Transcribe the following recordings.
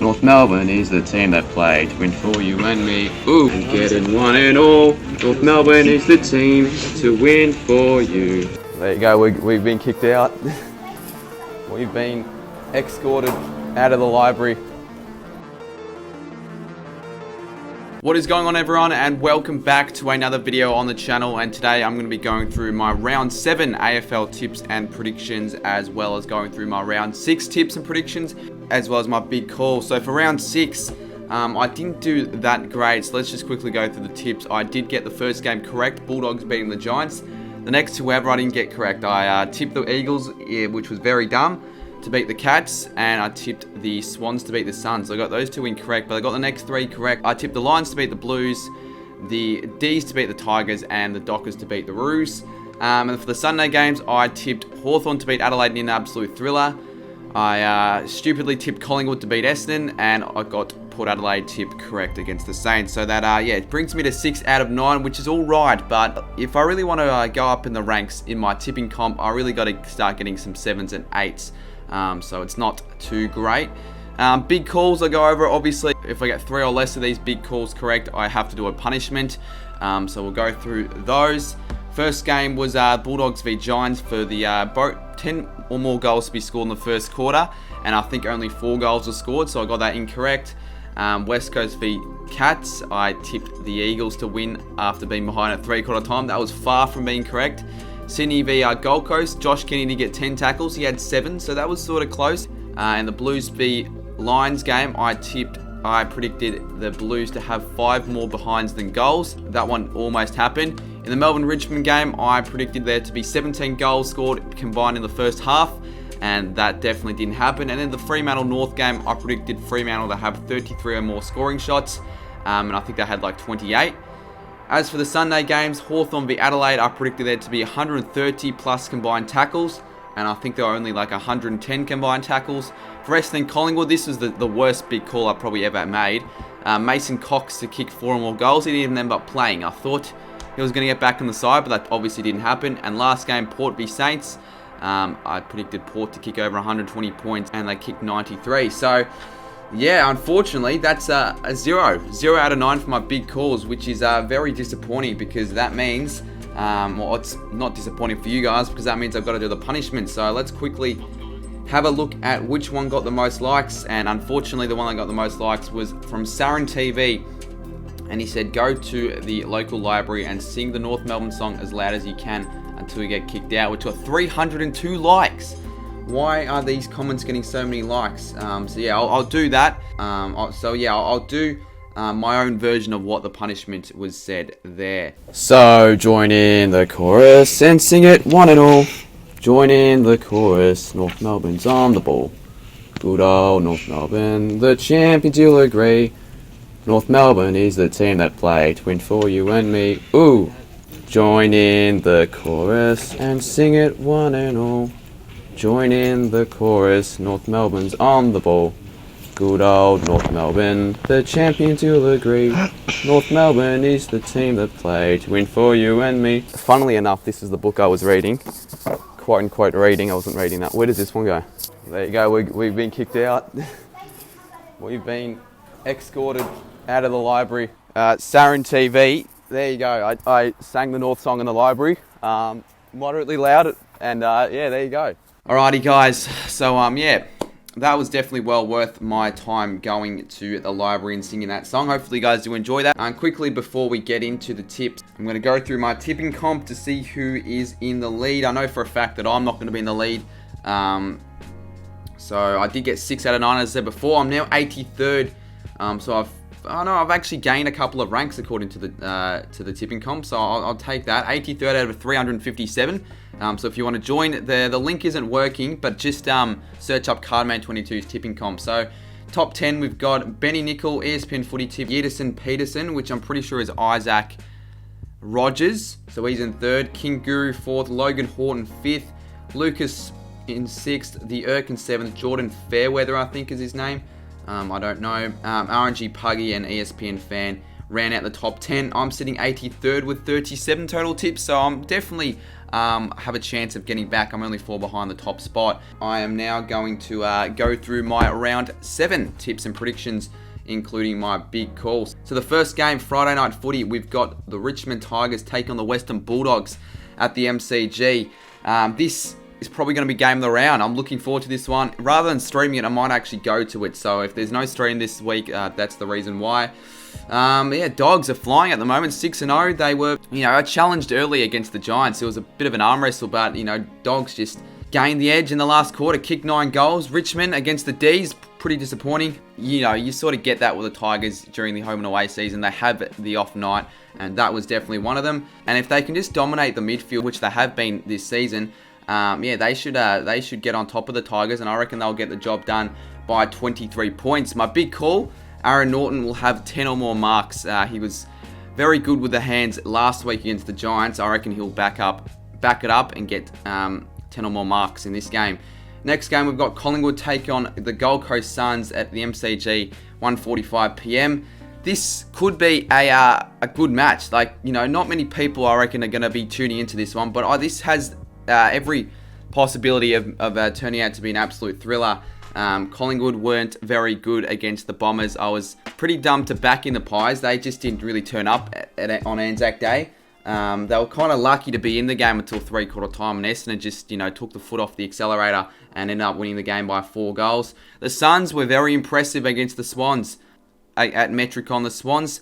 North Melbourne is the team that played to win for you and me. Ooh, and getting one and all. North Melbourne is the team to win for you. There you go, we've been kicked out. We've been escorted out of the library. What is going on, everyone, and welcome back to another video on the channel. And today I'm going to be going through my round 7 AFL tips and predictions, as well as going through my round 6 tips and predictions, as well as my big call. So for round 6, I didn't do that great, so let's just quickly go through the tips. I did get the first game correct, Bulldogs beating the Giants. The next two, however, I didn't get correct. I tipped the Eagles, which was very dumb, to beat the Cats, and I tipped the Swans to beat the Suns. So I got those two incorrect, but I got the next 3 correct. I tipped the Lions to beat the Blues, the D's to beat the Tigers, and the Dockers to beat the Roos. And for the Sunday games, I tipped Hawthorn to beat Adelaide in an absolute thriller. I stupidly tipped Collingwood to beat Essendon, and I got Port Adelaide tip correct against the Saints. So that, yeah, it brings me to 6 out of 9, which is all right. But if I really want to go up in the ranks in my tipping comp, I really got to start getting some 7s and 8s. So it's not too great. Big calls I go over, obviously. If I get 3 or less of these big calls correct, I have to do a punishment. So we'll go through those. First game was Bulldogs v Giants for the 10 or more goals to be scored in the first quarter. And I think only 4 goals were scored, so I got that incorrect. West Coast v Cats, I tipped the Eagles to win after being behind at 3/4 time. That was far from being correct. Sydney v Gold Coast, Josh Kenny did get 10 tackles, he had 7, so that was sort of close. And the Blues v Lions game, I predicted the Blues to have 5 more behinds than goals. That one almost happened. In the Melbourne-Richmond game, I predicted there to be 17 goals scored combined in the first half, and that definitely didn't happen. And in the Fremantle-North game, I predicted Fremantle to have 33 or more scoring shots, and I think they had like 28. As for the Sunday games, Hawthorn v Adelaide, I predicted there to be 130 plus combined tackles, and I think there were only like 110 combined tackles. For Essendon Collingwood, this was the worst big call I probably ever made. Mason Cox to kick 4 or more goals. He didn't even end up playing. I thought he was going to get back on the side, but that obviously didn't happen. And last game, Port v Saints, I predicted Port to kick over 120 points, and they kicked 93. So yeah, unfortunately, that's a 0 out of 9 for my big calls, which is very disappointing, because that means, well, it's not disappointing for you guys, because that means I've got to do the punishment. So let's quickly have a look at which one got the most likes. And unfortunately, the one that got the most likes was from Sarin TV, and he said, go to the local library and sing the North Melbourne song as loud as you can until you get kicked out, which got 302 likes. Why are these comments getting so many likes? So yeah, I'll do that. I'll do my own version of what the punishment was said there. So join in the chorus and sing it one and all. Join in the chorus, North Melbourne's on the ball. Good old North Melbourne, the champions, you'll agree. North Melbourne is the team that played to win for you and me. Ooh! Join in the chorus and sing it one and all. Join in the chorus, North Melbourne's on the ball. Good old North Melbourne, the champions, you'll agree. North Melbourne is the team that played to win for you and me. Funnily enough, this is the book I was reading. Quote unquote reading, I wasn't reading that. Where does this one go? There you go, we've been kicked out. We've been escorted out of the library. Sarin TV, there you go. I sang the North song in the library, moderately loud, and yeah, there you go. Alrighty guys, so yeah, that was definitely well worth my time going to the library and singing that song. Hopefully you guys do enjoy that. And quickly before we get into the tips, I'm going to go through my tipping comp to see who is in the lead. I know for a fact that I'm not going to be in the lead. So I did get 6 out of 9 as I said before. I'm now 83rd, so I've actually gained a couple of ranks according to the tipping comp, so I'll take that. 83rd out of 357. So if you want to join, the link isn't working, but just search up Cardman22's tipping comp. So top 10, we've got Benny Nicol, ESPN Footy Tip, Yedison Peterson, which I'm pretty sure is Isaac Rogers, so he's in 3rd. King Guru 4th, Logan Horton 5th, Lucas in 6th, the Irk in 7th, Jordan Fairweather I think is his name. I don't know. RNG Puggy and ESPN Fan ran out the top 10. I'm sitting 83rd with 37 total tips, so I'm definitely have a chance of getting back. I'm only 4 behind the top spot. I am now going to go through my round 7 tips and predictions, including my big calls. So the first game, Friday night footy, we've got the Richmond Tigers take on the Western Bulldogs at the MCG. This is probably going to be game of the round. I'm looking forward to this one. Rather than streaming it, I might actually go to it. So if there's no stream this week, that's the reason why. Yeah, Dogs are flying at the moment, 6-0. They were, challenged early against the Giants. It was a bit of an arm wrestle, but, Dogs just gained the edge in the last quarter, kicked 9 goals. Richmond against the D's, pretty disappointing. You sort of get that with the Tigers during the home and away season. They have the off night, and that was definitely one of them. And if they can just dominate the midfield, which they have been this season, they should get on top of the Tigers, and I reckon they'll get the job done by 23 points. My big call, Aaron Norton will have 10 or more marks. He was very good with the hands last week against the Giants. I reckon he'll back it up and get 10 or more marks in this game. Next game, we've got Collingwood take on the Gold Coast Suns at the MCG, 1:45 p.m. This could be a good match. Not many people, I reckon, are going to be tuning into this one, but this has every possibility of turning out to be an absolute thriller. Collingwood weren't very good against the Bombers. I was pretty dumb to back in the Pies. They just didn't really turn up on Anzac Day. They were kind of lucky to be in the game until 3/4 time, and Essendon just, took the foot off the accelerator and ended up winning the game by 4 goals. The Suns were very impressive against the Swans at Metricon. The Swans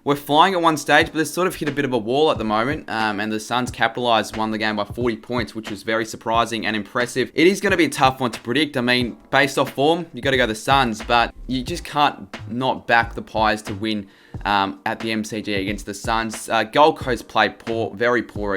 were flying at one stage, but they sort of hit a bit of a wall at the moment, and the Suns capitalised, won the game by 40 points, which was very surprising and impressive. It is going to be a tough one to predict. I mean, based off form, you got to go the Suns, but you just can't not back the Pies to win at the MCG against the Suns. Gold Coast played very poor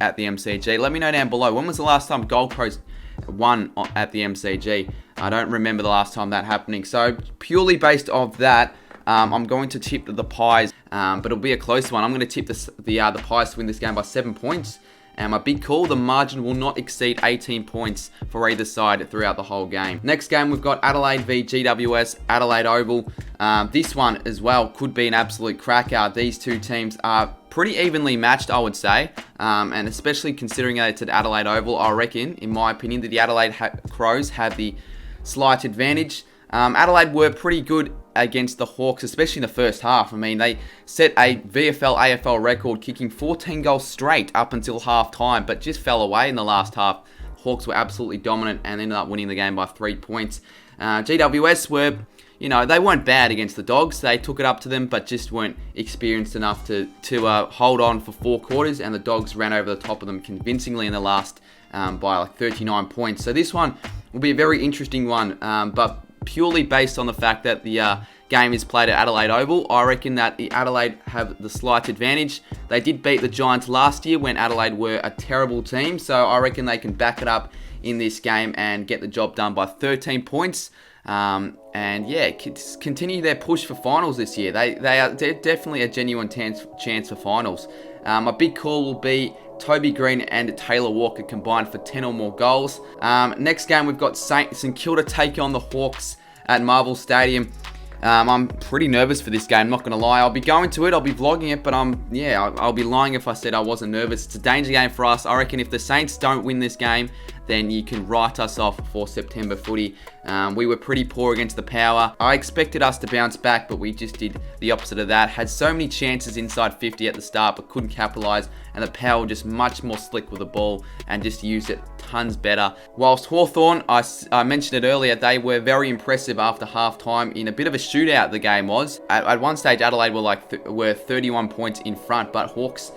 at the MCG. Let me know down below, when was the last time Gold Coast won at the MCG? I don't remember the last time that happening. So purely based off that, I'm going to tip the Pies, but it'll be a close one. I'm going to tip the Pies to win this game by 7 points. And my big call, the margin will not exceed 18 points for either side throughout the whole game. Next game, we've got Adelaide v GWS, Adelaide Oval. This one as well could be an absolute cracker. These two teams are pretty evenly matched, I would say. And especially considering it's at Adelaide Oval, I reckon, in my opinion, that the Adelaide Crows have the slight advantage. Adelaide were pretty good against the Hawks, especially in the first half. I mean, they set a VFL AFL record, kicking 14 goals straight up until half-time, but just fell away in the last half. Hawks were absolutely dominant and ended up winning the game by 3 points. GWS were, they weren't bad against the Dogs. They took it up to them, but just weren't experienced enough to hold on for 4 quarters, and the Dogs ran over the top of them convincingly in the last by 39 points. So this one will be a very interesting one, but purely based on the fact that the game is played at Adelaide Oval, I reckon that the Adelaide have the slight advantage. They did beat the Giants last year when Adelaide were a terrible team, so I reckon they can back it up in this game and get the job done by 13 points. And yeah, continue their push for finals this year. They're definitely a genuine chance for finals. My big call will be Toby Green and Taylor Walker combined for 10 or more goals. Next game, we've got St Kilda take on the Hawks at Marvel Stadium. I'm pretty nervous for this game, not going to lie. I'll be going to it, I'll be vlogging it, but I'll be lying if I said I wasn't nervous. It's a danger game for us. I reckon if the Saints don't win this game, then you can write us off for September footy. We were pretty poor against the Power. I expected us to bounce back, but we just did the opposite of that. Had so many chances inside 50 at the start, but couldn't capitalise, and the Power just much more slick with the ball and just used it tons better. Whilst Hawthorn, I mentioned it earlier, they were very impressive after half-time in a bit of a shootout the game was. At one stage, Adelaide were 31 points in front, but Hawks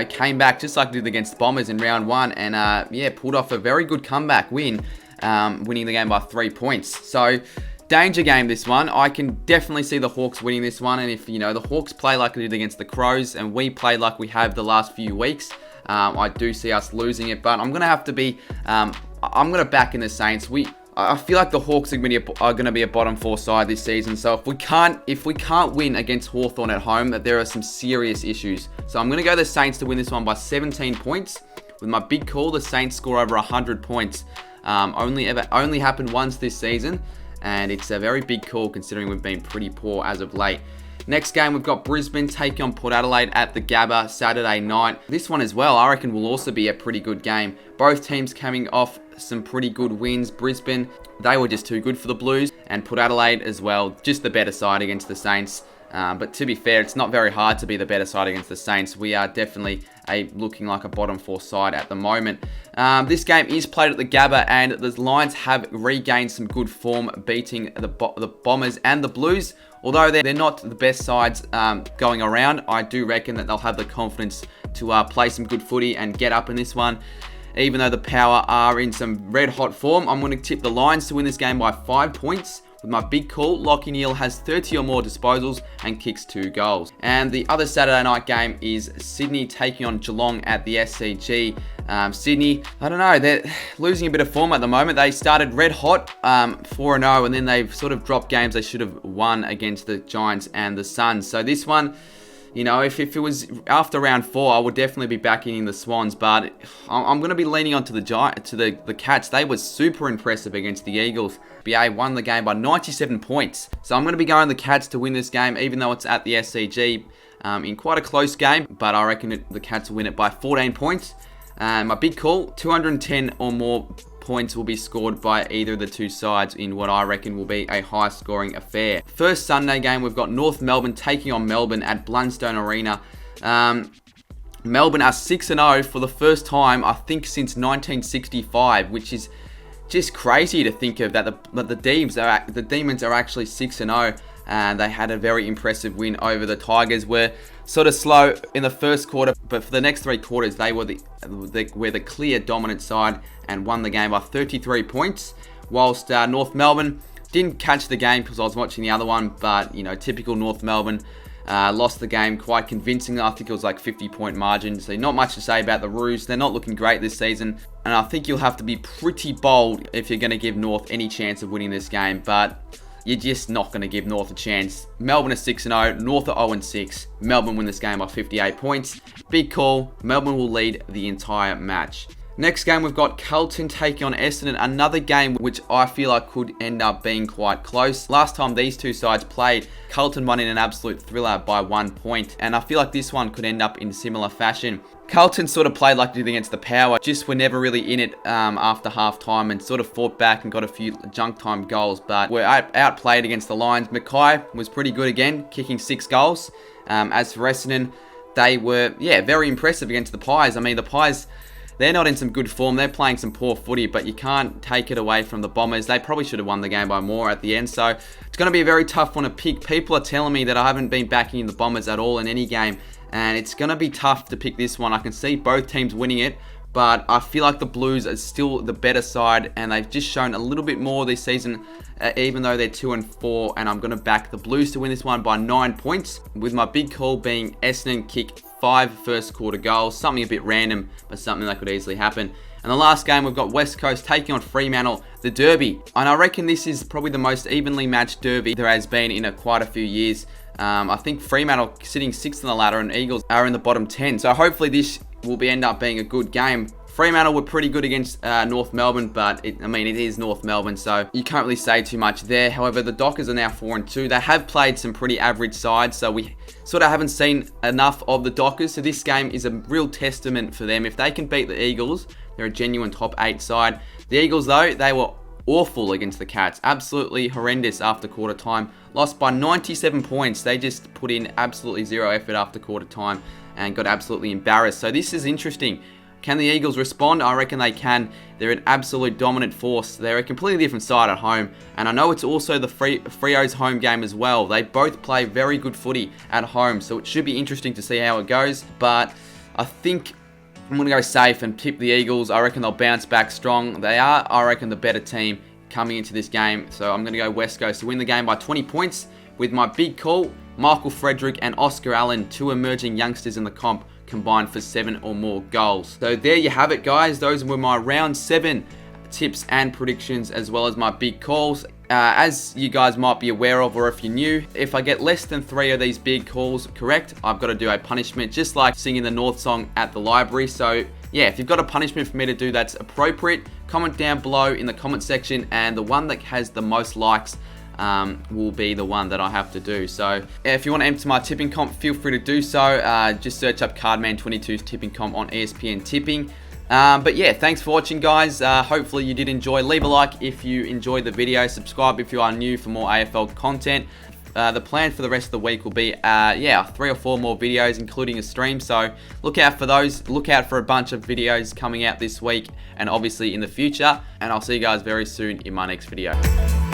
came back just like they did against Bombers in round 1 and, pulled off a very good comeback win, winning the game by 3 points. So, danger game this one. I can definitely see the Hawks winning this one, and if, the Hawks play like they did against the Crows and we play like we have the last few weeks, I do see us losing it, but I'm going to have to be, I'm going to back in the Saints. I feel like the Hawks are going to be a bottom 4 side this season. So if we can't win against Hawthorn at home, that there are some serious issues. So I'm going to go the Saints to win this one by 17 points. With my big call, the Saints score over 100 points. Only happened once this season, and it's a very big call considering we've been pretty poor as of late. Next game, we've got Brisbane taking on Port Adelaide at the Gabba Saturday night. This one as well, I reckon, will also be a pretty good game. Both teams coming off some pretty good wins. Brisbane, they were just too good for the Blues, and Port Adelaide as well, just the better side against the Saints. But to be fair, it's not very hard to be the better side against the Saints. We are definitely looking like a bottom 4 side at the moment. This game is played at the Gabba, and the Lions have regained some good form, beating the Bombers and the Blues. Although they're not the best sides going around, I do reckon that they'll have the confidence to play some good footy and get up in this one. Even though the Power are in some red-hot form, I'm going to tip the Lions to win this game by 5 points. With my big call, Lachie Neale has 30 or more disposals and kicks 2 goals. And the other Saturday night game is Sydney taking on Geelong at the SCG. Sydney, I don't know, they're losing a bit of form at the moment. They started red hot, 4-0, and then they've sort of dropped games they should have won against the Giants and the Suns. So this one, you know, if it was after round 4, I would definitely be backing the Swans, but I'm going to be leaning onto the Cats. They were super impressive against the Eagles. BA won the game by 97 points. So I'm going to be going the Cats to win this game, even though it's at the SCG, in quite a close game, but I reckon the Cats will win it by 14 points. My big call, 210 or more points will be scored by either of the two sides in what I reckon will be a high-scoring affair. First Sunday game, we've got North Melbourne taking on Melbourne at Blundstone Arena. Melbourne are 6-0 for the first time, I think, since 1965, which is just crazy to think of, that the Demons are actually 6-0. And they had a very impressive win over the Tigers. Were sort of slow in the first quarter, but for the next 3 quarters, they were the clear dominant side and won the game by 33 points. Whilst North Melbourne didn't catch the game because I was watching the other one, but you know, typical North Melbourne, lost the game quite convincingly. I think it was like 50-point margin. So not much to say about the Roos. They're not looking great this season, and I think you'll have to be pretty bold if you're going to give North any chance of winning this game. But you're just not going to give North a chance. Melbourne are 6-0, North are 0-6. Melbourne win this game by 58 points. Big call, Melbourne will lead the entire match. Next game, we've got Carlton taking on Essendon. Another game which I feel like could end up being quite close. Last time these two sides played, Carlton won in an absolute thriller by 1 point. And I feel like this one could end up in similar fashion. Carlton sort of played like they did against the Power, just were never really in it after half-time and sort of fought back and got a few junk-time goals, but were outplayed against the Lions. Mackay was pretty good again, kicking 6 goals. As for Essendon, they were, very impressive against the Pies. I mean, the Pies, they're not in some good form. They're playing some poor footy, but you can't take it away from the Bombers. They probably should have won the game by more at the end, so it's going to be a very tough one to pick. People are telling me that I haven't been backing the Bombers at all in any game, and it's going to be tough to pick this one. I can see both teams winning it, but I feel like the Blues are still the better side, and they've just shown a little bit more this season, even though they're 2-4, and I'm going to back the Blues to win this one by 9 points, with my big call being Essendon kick 5 first quarter goals. Something a bit random, but something that could easily happen. And the last game, we've got West Coast taking on Fremantle, the Derby. And I reckon this is probably the most evenly matched Derby there has been in quite a few years. I think Fremantle sitting 6th on the ladder and Eagles are in the bottom 10. So hopefully this will end up being a good game. Fremantle were pretty good against North Melbourne, but it is North Melbourne, so you can't really say too much there. However, the Dockers are now 4-2. They have played some pretty average sides, so we sort of haven't seen enough of the Dockers. So this game is a real testament for them. If they can beat the Eagles, they're a genuine top 8 side. The Eagles, though, they were awful against the Cats. Absolutely horrendous after quarter time. Lost by 97 points. They just put in absolutely zero effort after quarter time and got absolutely embarrassed. So this is interesting. Can the Eagles respond? I reckon they can. They're an absolute dominant force. They're a completely different side at home. And I know it's also the Freo's home game as well. They both play very good footy at home. So it should be interesting to see how it goes. But I think I'm going to go safe and tip the Eagles. I reckon they'll bounce back strong. They are, I reckon, the better team coming into this game. So I'm going to go West Coast to win the game by 20 points. With my big call, Michael Frederick and Oscar Allen, 2 emerging youngsters in the comp, combined for 7 or more goals. So there you have it, guys. Those were my round 7 tips and predictions, as well as my big calls. As you guys might be aware of, or if you're new, if I get less than 3 of these big calls correct, I've got to do a punishment, just like singing the North song at the library. So yeah, if you've got a punishment for me to do that's appropriate, comment down below in the comment section, and the one that has the most likes will be the one that I have to do. So if you want to enter my tipping comp, feel free to do so. Just search up Cardman22's tipping comp on ESPN Tipping. But yeah, thanks for watching, guys. Hopefully you did enjoy. Leave a like if you enjoyed the video. Subscribe if you are new for more AFL content. The plan for the rest of the week will be, 3 or 4 more videos, including a stream. So look out for those. Look out for a bunch of videos coming out this week and obviously in the future. And I'll see you guys very soon in my next video.